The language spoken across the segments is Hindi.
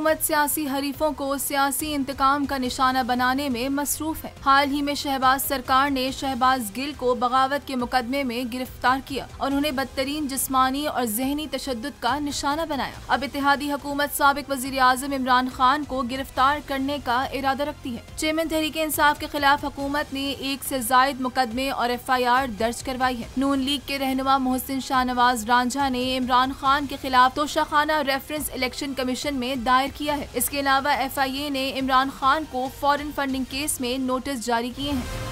हुकूमत सियासी हरीफों को सियासी इंतकाम का निशाना बनाने में मसरूफ है। हाल ही में शहबाज सरकार ने शहबाज गिल को बगावत के मुकदमे में गिरफ्तार किया और उन्हें बदतरीन जिस्मानी और जहनी तशद्दुद का निशाना बनाया। अब इत्तेहादी हुकूमत साबिक वज़ीर आज़म इमरान खान को गिरफ्तार करने का इरादा रखती है। चेयरमैन तहरीक इंसाफ के खिलाफ हुकूमत ने 1 से ज़ायद मुकदमे और FIR दर्ज करवाई है। नून लीग के रहनुमा मोहसिन शाहनवाज रांझा ने इमरान खान के खिलाफ तोशाखाना रेफरेंस इलेक्शन कमीशन में दायर किया है। इसके अलावा FIA ने इमरान खान को फॉरेन फंडिंग केस में नोटिस जारी किए हैं।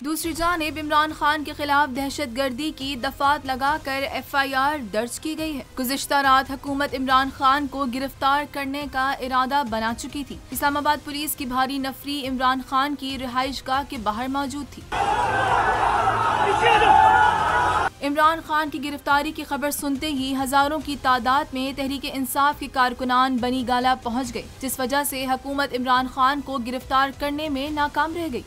दूसरी जानिब इमरान खान के खिलाफ दहशतगर्दी की दफात लगाकर FIR दर्ज की गई है। गुज़िश्ता रात हुकूमत इमरान खान को गिरफ्तार करने का इरादा बना चुकी थी। इस्लामाबाद पुलिस की भारी नफरी इमरान खान की रिहाइशगाह के बाहर मौजूद थी। इमरान खान की गिरफ्तारी की खबर सुनते ही हजारों की तादाद में तहरीक इंसाफ के कारकुनान बनी गाला पहुंच गए, जिस वजह से हुकूमत इमरान खान को गिरफ्तार करने में नाकाम रह गई।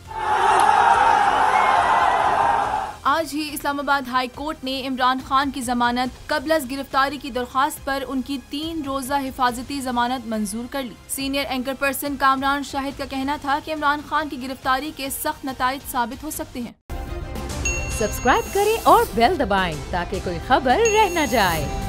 आज ही इस्लामाबाद हाई कोर्ट ने इमरान खान की जमानत कबल गिरफ्तारी की दरख्वास्त पर उनकी 3 रोजा हिफाजती जमानत मंजूर कर ली। Senior anchor person Kamran Shahid का कहना था कि इमरान खान की गिरफ्तारी के सख्त नताइज साबित हो सकते हैं। सब्सक्राइब करें और बेल दबाएं ताकि कोई खबर रह न जाए।